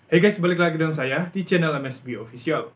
Hey guys, balik lagi dengan saya di channel MSB Official.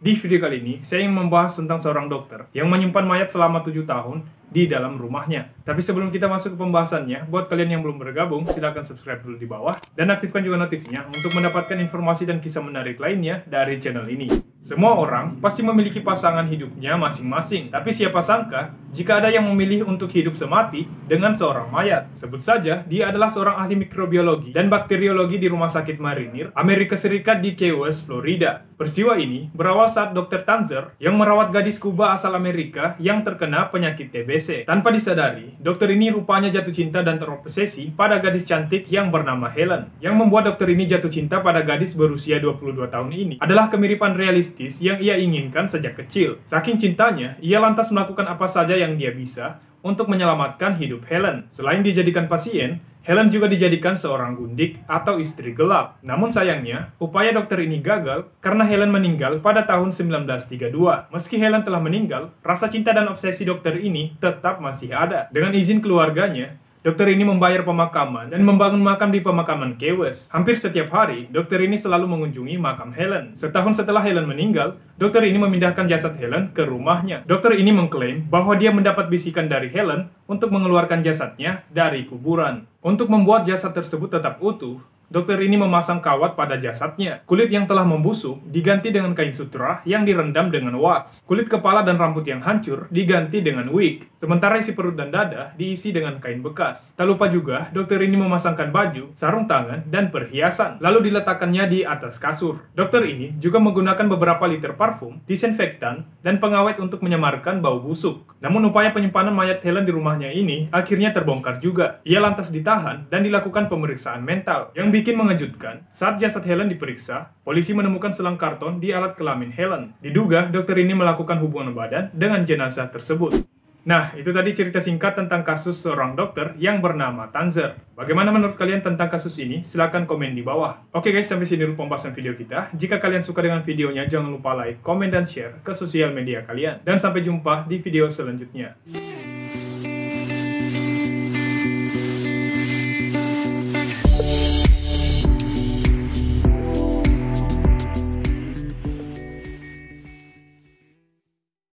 Di video kali ini, saya ingin membahas tentang seorang dokter yang menyimpan mayat selama 7 tahun di dalam rumahnya. Tapi sebelum kita masuk ke pembahasannya, buat kalian yang belum bergabung, silahkan subscribe dulu di bawah dan aktifkan juga notifnya untuk mendapatkan informasi dan kisah menarik lainnya dari channel ini. Semua orang pasti memiliki pasangan hidupnya masing-masing, tapi siapa sangka jika ada yang memilih untuk hidup semati dengan seorang mayat. Sebut saja, dia adalah seorang ahli mikrobiologi dan bakteriologi di Rumah Sakit Marinir, Amerika Serikat di Key West, Florida. Peristiwa ini berawal saat Dr. Tanzer yang merawat gadis Kuba asal Amerika yang terkena penyakit TBC. Tanpa disadari, dokter ini rupanya jatuh cinta dan terobsesi pada gadis cantik yang bernama Helen. Yang membuat dokter ini jatuh cinta pada gadis berusia 22 tahun ini adalah kemiripan realistis yang ia inginkan sejak kecil. Saking cintanya, ia lantas melakukan apa saja yang dia bisa untuk menyelamatkan hidup Helen. Selain dijadikan pasien, Helen juga dijadikan seorang gundik atau istri gelap. Namun sayangnya, upaya dokter ini gagal karena Helen meninggal pada tahun 1932. Meski Helen telah meninggal, rasa cinta dan obsesi dokter ini tetap masih ada. Dengan izin keluarganya, dokter ini membayar pemakaman dan membangun makam di pemakaman Key West. Hampir setiap hari, dokter ini selalu mengunjungi makam Helen. Setahun setelah Helen meninggal, dokter ini memindahkan jasad Helen ke rumahnya. Dokter ini mengklaim bahwa dia mendapat bisikan dari Helen untuk mengeluarkan jasadnya dari kuburan. Untuk membuat jasad tersebut tetap utuh, dokter ini memasang kawat pada jasadnya. Kulit yang telah membusuk diganti dengan kain sutra yang direndam dengan wax. Kulit kepala dan rambut yang hancur diganti dengan wig. Sementara isi perut dan dada diisi dengan kain bekas. Tak lupa juga, dokter ini memasangkan baju, sarung tangan, dan perhiasan. Lalu diletakkannya di atas kasur. Dokter ini juga menggunakan beberapa liter parfum, disinfektan, dan pengawet untuk menyamarkan bau busuk. Namun upaya penyimpanan mayat Helen di rumahnya ini akhirnya terbongkar juga. Ia lantas ditahan dan dilakukan pemeriksaan mental. Yang bikin mengejutkan, saat jasad Helen diperiksa, polisi menemukan selang karton di alat kelamin Helen. Diduga, dokter ini melakukan hubungan badan dengan jenazah tersebut. Nah, itu tadi cerita singkat tentang kasus seorang dokter yang bernama Tanzer. Bagaimana menurut kalian tentang kasus ini? Silahkan komen di bawah. Oke guys, sampai sini dulu pembahasan video kita. Jika kalian suka dengan videonya, jangan lupa like, komen, dan share ke sosial media kalian. Dan sampai jumpa di video selanjutnya.